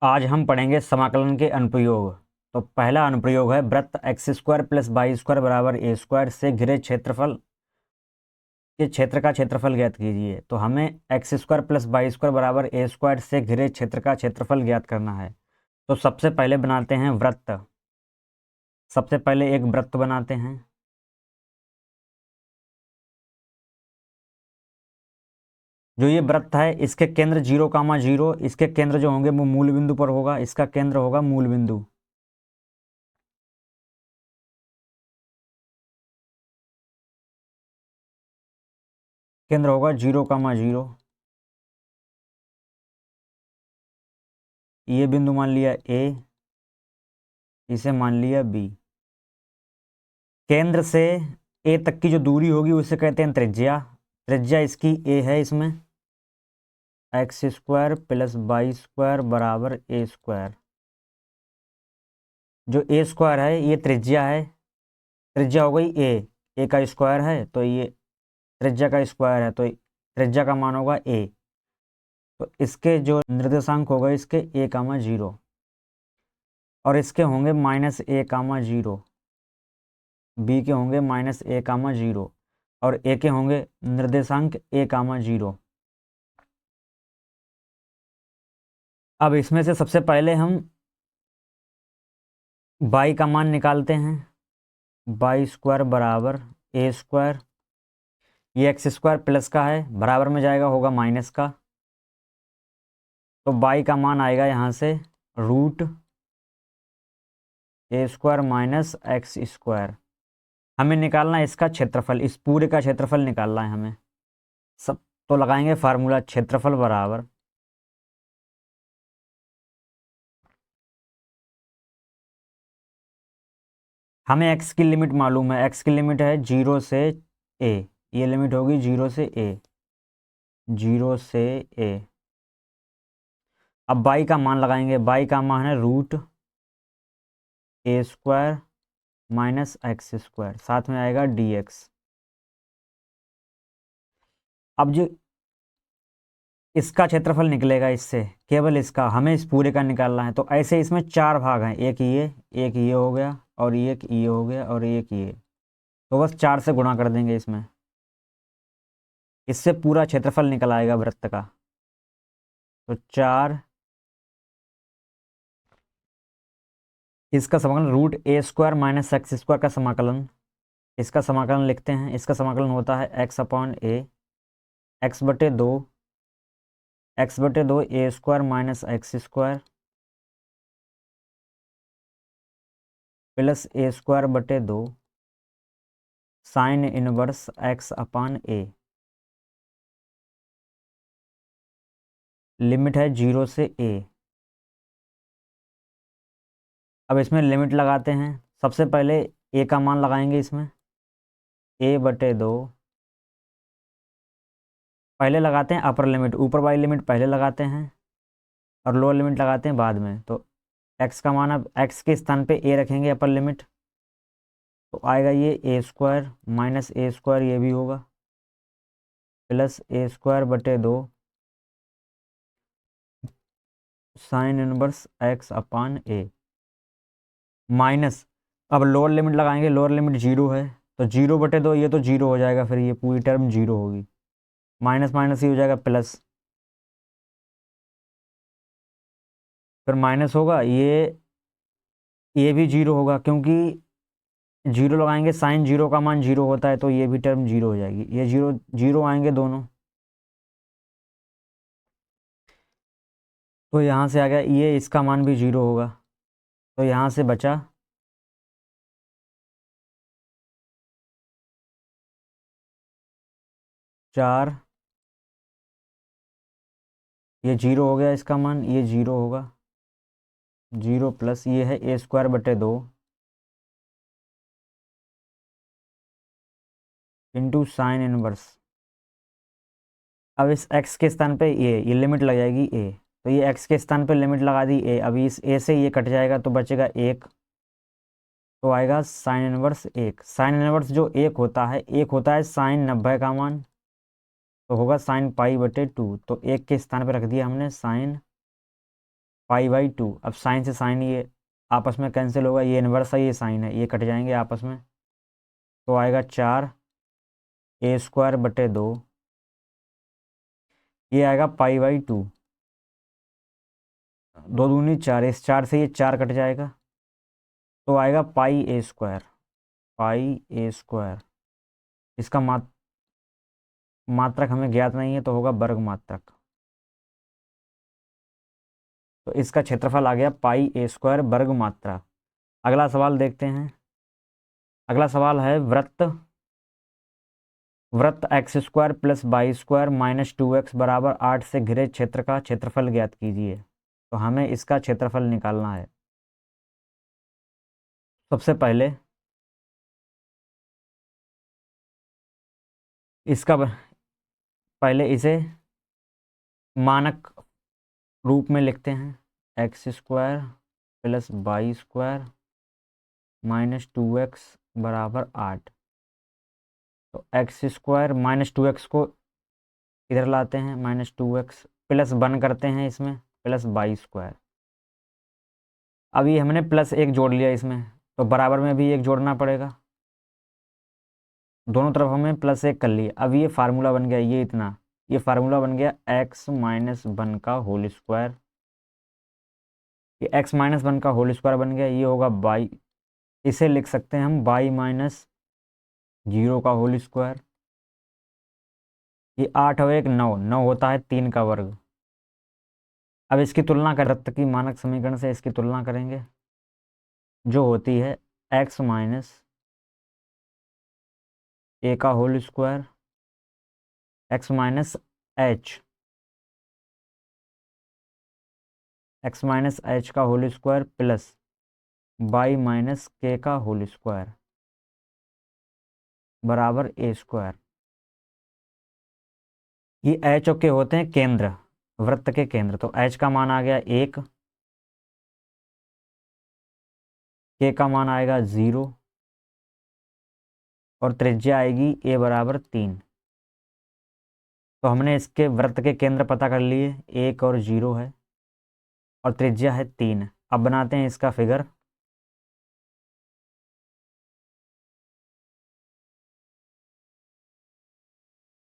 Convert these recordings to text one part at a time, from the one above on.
आज हम पढ़ेंगे समाकलन के अनुप्रयोग। तो पहला अनुप्रयोग है वृत्त x square plus y square बराबर ए स्क्वायर से घिरे क्षेत्रफल के क्षेत्र का क्षेत्रफल ज्ञात कीजिए। तो हमें x square plus y square बराबर ए स्क्वायर से घिरे क्षेत्र का क्षेत्रफल ज्ञात करना है। तो सबसे पहले बनाते हैं वृत्त। सबसे पहले एक वृत्त बनाते हैं। जो ये वृत्त है इसके केंद्र 0, 0, इसके केंद्र जो होंगे वो मूल बिंदु पर होगा। इसका केंद्र होगा मूल बिंदु। केंद्र होगा 0, 0। ये बिंदु मान लिया ए, इसे मान लिया बी। केंद्र से ए तक की जो दूरी होगी उसे कहते हैं त्रिज्या। त्रिज्या इसकी ए है। इसमें x square plus y square बराबर ए स्क्वायर। जो ए स्क्वायर है ये त्रिज्या है। त्रिज्या हो गई ए का स्क्वायर है तो ये त्रिज्या का स्क्वायर है, तो त्रिज्या का मान होगा ए। तो इसके जो निर्देशांक होगा इसके a, 0 और इसके होंगे -a, 0। बी के होंगे -a, 0 और ए के होंगे निर्देशांक a, 0। अब इसमें से सबसे पहले हम y का मान निकालते हैं। वाई स्क्वायर बराबर ए स्क्वायर। ये एक्स स्क्वायर प्लस का है, बराबर में जाएगा होगा माइनस का। तो y का मान आएगा यहाँ से रूट ए स्क्वायर माइनस एक्स स्क्वायर। हमें निकालना है इसका क्षेत्रफल, इस पूरे का क्षेत्रफल निकालना है हमें सब। तो लगाएंगे फार्मूला क्षेत्रफल बराबर हमें x की लिमिट मालूम है। x की लिमिट है 0 से a। ये लिमिट होगी 0 से a, 0 से a। अब y का मान लगाएंगे। y का मान है रूट ए स्क्वायर माइनस एक्स स्क्वायर, साथ में आएगा dx। अब जो इसका क्षेत्रफल निकलेगा इससे, केवल इसका, हमें इस पूरे का निकालना है। तो ऐसे इसमें चार भाग हैं, एक ये हो गया और एक ये हो गया और एक ये। तो बस 4 से गुणा कर देंगे इसमें, इससे पूरा क्षेत्रफल निकल आएगा वृत्त का। तो 4, इसका समाकलन रूट ए स्क्वायर माइनस एक्स स्क्वायर का समाकलन, इसका समाकलन लिखते हैं। इसका समाकलन होता है x/a, x/2, x/2 A square minus X square plus A square बटे 2 साइन इनवर्स x/a। लिमिट है 0 से a। अब इसमें लिमिट लगाते हैं। सबसे पहले a का मान लगाएंगे इसमें, a/2। पहले लगाते हैं अपर लिमिट, ऊपर वाली लिमिट पहले लगाते हैं और लोअर लिमिट लगाते हैं बाद में। तो x का मान, अब x के स्थान पे a रखेंगे अपर लिमिट, तो आएगा ये ए स्क्वायर माइनस ए स्क्वायर, ये भी होगा प्लस ए स्क्वायर बटे 2 साइन इनवर्स x/a माइनस। अब लोअर लिमिट लगाएंगे, लोअर लिमिट 0 है तो 0/2, ये तो 0 हो जाएगा, फिर ये पूरी टर्म 0 होगी। माइनस माइनस ही हो जाएगा प्लस, फिर माइनस होगा, ये भी 0 होगा क्योंकि 0 लगाएंगे, साइन 0 का मान 0 होता है तो ये भी टर्म 0 हो जाएगी। ये 0 0 आएंगे दोनों, तो यहाँ से आ गया ये, इसका मान भी 0 होगा। तो यहाँ से बचा 4, ये 0 हो गया इसका मान, ये 0 होगा, 0 प्लस ये है ए स्क्वायर बटे 2 इंटू साइन इनवर्स। अब इस x के स्थान पे ये लिमिट लग जाएगी a, तो ये x के स्थान पे लिमिट लगा दी a। अभी इस a से ये कट जाएगा तो बचेगा 1, तो आएगा साइन इनवर्स 1। साइन इनवर्स जो 1 होता है, 1 होता है साइन 90 का मान, तो होगा साइन पाई बटे 2। तो 1 के स्थान पे रख दिया हमने साइन π/2। अब साइन से साइन ये आपस में कैंसिल होगा, ये इन्वर्स है, ये साइन है, ये कट जाएंगे आपस में, तो आएगा 4a² / 2। ये आएगा π/2, 2 दूनी 4, इस 4 से ये 4 कट जाएगा, तो आएगा πa²। इसका मात्रक हमें ज्ञात नहीं है, तो होगा वर्ग मात्रक। तो इसका क्षेत्रफल आ गया πa² वर्ग मात्रा। अगला सवाल देखते हैं। अगला सवाल है वृत्त x² + y² - 2x = 8 से घिरे क्षेत्र का क्षेत्रफल ज्ञात कीजिए। तो हमें इसका क्षेत्रफल निकालना है। सबसे पहले इसे मानक रूप में लिखते हैं। x² + y² - 2x = 8। तो x² - 2x को इधर लाते हैं, -2x प्लस 1 करते हैं इसमें, प्लस y²। अब ये हमने +1 जोड़ लिया इसमें, तो बराबर में भी 1 जोड़ना पड़ेगा। दोनों तरफ हमने +1 कर लिया। अब ये फार्मूला बन गया, ये फार्मूला बन गया x - 1 का होल स्क्वायर। ये x - 1 का होल स्क्वायर बन गया, ये होगा y। इसे लिख सकते हैं हम y - 0 का होल स्क्वायर। ये 8 और 1 9, 9 होता है 3 का वर्ग। अब इसकी तुलना कर, वृत्त की मानक समीकरण से इसकी तुलना करेंगे, जो होती है x - a का होल स्क्वायर, x - h का whole square plus y - k का होल स्क्वायर बराबर a²। ये h और k होते हैं केंद्र, वृत्त के केंद्र। तो h का मान आ गया 1, k का मान आएगा 0 और त्रिज्या आएगी a बराबर 3। तो हमने इसके वृत्त के केंद्र पता कर लिए, 1 और 0 है और त्रिज्या है 3। अब बनाते हैं इसका फिगर।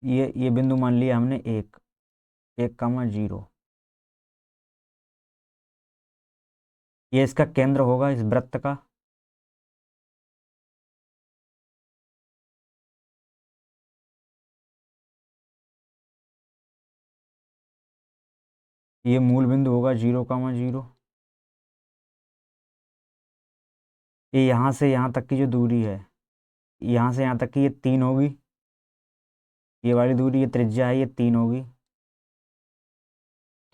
ये बिंदु मान लिया हमने 1, 1,0। ये इसका केंद्र होगा इस वृत्त का। ये मूल बिंदु होगा 0,0। ये यहाँ से यहाँ तक की जो दूरी है, यहाँ से यहाँ तक की ये 3 होगी। ये वाली दूरी, ये त्रिज्या है, ये 3 होगी।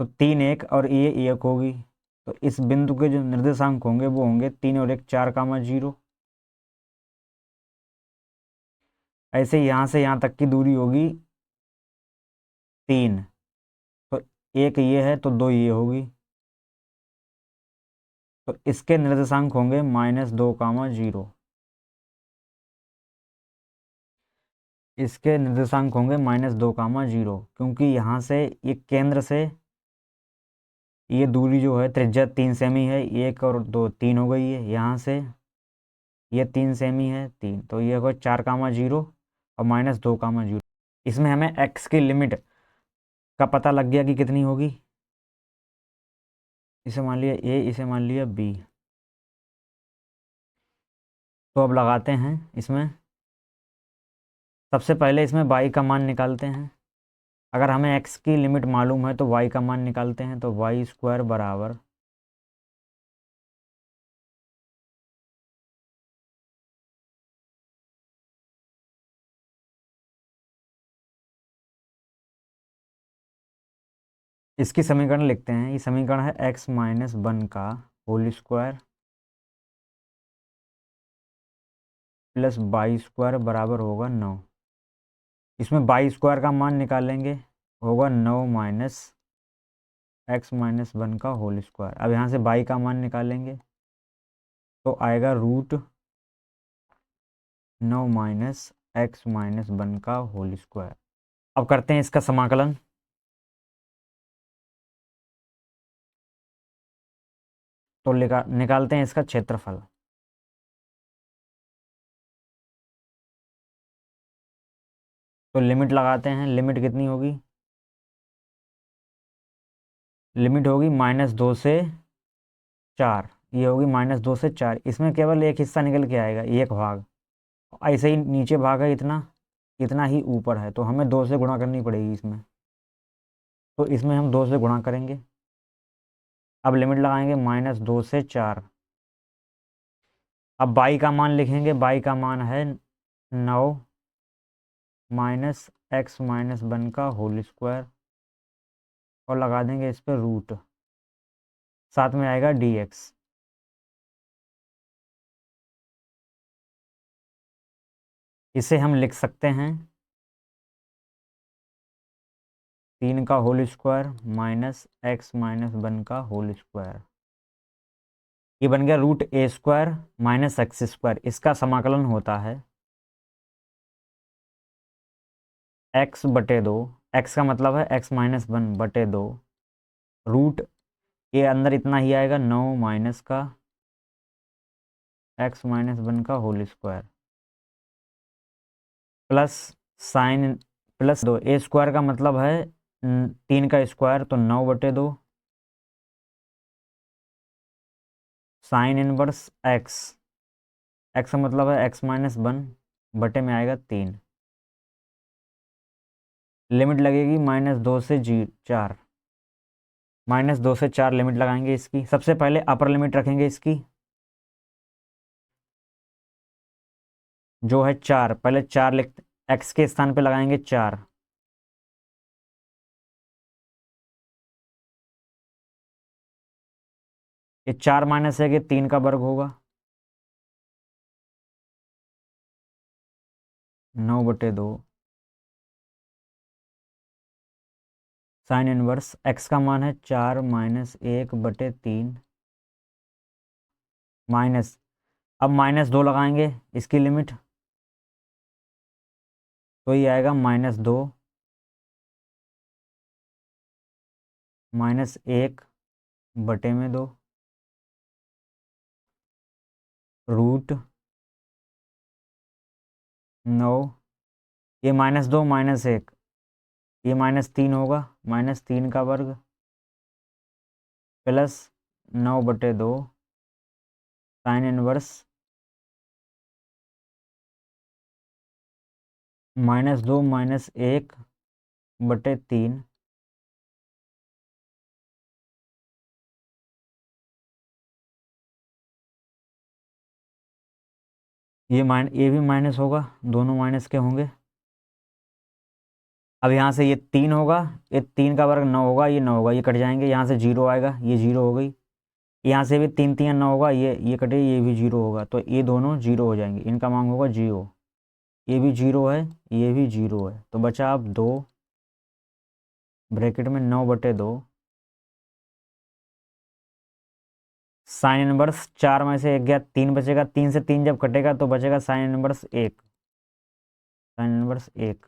तो 3 1 और ये 1 होगी। तो इस बिंदु के जो निर्देशांक होंगे वो होंगे 3 और 1 4,0। ऐसे यहाँ से यहाँ तक की दूरी होगी 3। तो 1 ये है तो 2 ये होगी। तो इसके निर्देशांक होंगे -2,0। इसके निर्देशांक होंगे -2,0, क्योंकि यहाँ से ये केंद्र से ये दूरी जो है त्रिज्या 3 सेमी है, 1 और 2 3 हो गई है। यहाँ से ये 3 सेमी है 3, तो ये होगा 4,0 और -2,0। इसमें हमें x की लिमिट का पता लग गया कि कितनी होगी। इसे मान लिया a, इसे मान लिया b। तो अब लगाते हैं इसमें। सबसे पहले इसमें y का मान निकालते हैं। अगर हमें x की लिमिट मालूम है तो y का मान निकालते हैं। तो y² बराबर इसकी समीकरण लिखते हैं। ये समीकरण है x - 1 का होल स्क्वायर प्लस y² बराबर होगा 9। इसमें y² का मान निकालेंगे, होगा 9 माइनस x - 1 का होल स्क्वायर। अब यहाँ से y का मान निकालेंगे तो आएगा √9 माइनस x - 1 का होल स्क्वायर। अब करते हैं इसका समाकलन। तो निकालते हैं इसका क्षेत्रफल। तो लिमिट लगाते हैं, लिमिट कितनी होगी, लिमिट होगी -2 से 4, ये होगी -2 से 4। इसमें केवल एक हिस्सा निकल के आएगा, एक भाग। ऐसे ही नीचे भाग है इतना, इतना ही ऊपर है, तो हमें 2 से गुणा करनी पड़ेगी इसमें। तो इसमें हम 2 से गुणा करेंगे। अब लिमिट लगाएंगे -2 से 4। अब बाई का मान लिखेंगे, बाई का मान है 9 -x-1 का होल स्क्वायर, और लगा देंगे इस पर रूट, साथ में आएगा dx। इसे हम लिख सकते हैं 3 का होल स्क्वायर -x-1 का होल स्क्वायर। ये बन गया √a² -x²। इसका समाकलन होता है x/2। x का मतलब है x-1/2, रूट ये अंदर इतना ही आएगा 9 माइनस का x-1 का whole square, plus sign +2। a² का मतलब है 3 का स्क्वायर, तो 9/2 साइन इनवर्स x। x का मतलब है x-1 बटे में आएगा 3। लिमिट लगेगी -2 से 4, -2 से 4 लिमिट लगाएंगे इसकी। सबसे पहले अपर लिमिट रखेंगे इसकी, जो है 4। पहले 4 लिख, x के स्थान पे लगाएंगे 4। ये 4 माइनस है कि 3 का वर्ग होगा, 9/2 साइन इनवर्स x का मान है 4 -1/3 माइनस। अब -2 लगाएंगे इसकी लिमिट, तो ये आएगा -2 -1/2 रूट 9। ये -2 -1, ये -3 होगा, -3 का वर्ग प्लस 9/2 साइन इनवर्स -2 -1/3 ये भी माइनस होगा, दोनों माइनस के होंगे। अब यहाँ से ये 3 होगा, ये 3 का वर्ग 9 होगा, ये 9 होगा, ये कट जाएंगे, यहाँ से 0 आएगा, ये 0 हो गई। यहाँ से भी 3 3 9 होगा, ये कटे, ये भी 0 होगा, तो ये दोनों 0 हो जाएंगे, इनका मान होगा 0। ये भी 0 है, ये भी 0 है, तो बचा अब 2 ब्रैकेट में 9/2 साइन इनवर्स 4 में से 1 गया, 3 बचेगा, 3 से 3 जब कटेगा तो बचेगा sine inverse 1, sine inverse 1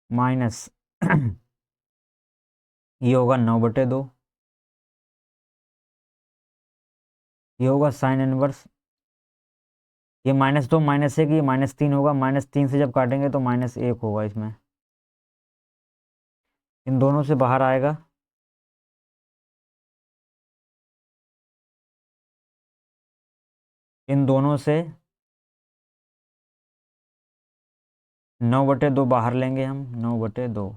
minus ये होगा 9/2, ये होगा साइन इनवर्स, ये -2 -1, ये -3 होगा, -3 से जब काटेंगे तो -1 होगा इसमें, इन दोनों से बाहर आएगा। इन दोनों से 9/2 बाहर लेंगे हम, 9/2।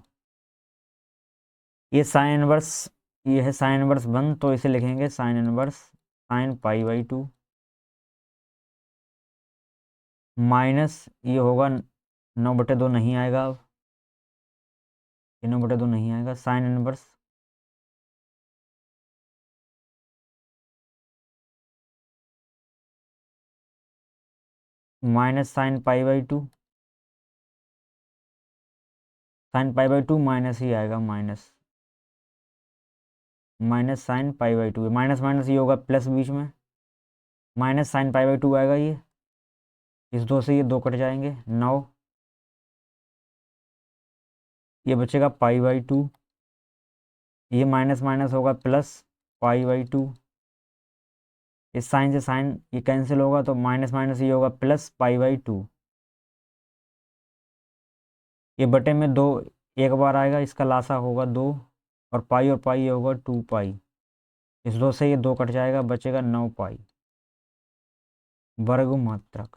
ये साइन इनवर्स, ये है साइन इनवर्स 1, तो इसे लिखेंगे साइन इनवर्स साइन π/2 माइनस ये होगा 9/2 नहीं आएगा, अब ये 9/2 नहीं आएगा, sine inverse minus sine π/2, sine π/2 minus ही आएगा, minus minus sine π/2, minus minus ये होगा प्लस बीच में, माइनस साइन π/2 आएगा, ये इस 2 से ये 2 कट जाएंगे, 9, ये बचेगा π/2, ये माइनस माइनस होगा प्लस, पाई बाई 2। इस साइन से साइन ये कैंसिल होगा तो माइनस माइनस ये होगा प्लस पाई बाई 2। ये बटे में 2 एक बार आएगा, इसका लासा होगा 2 और पाई ये होगा 2 पाई। इस 2 से ये 2 कट जाएगा, बचेगा 9 पाई वर्ग मात्रक।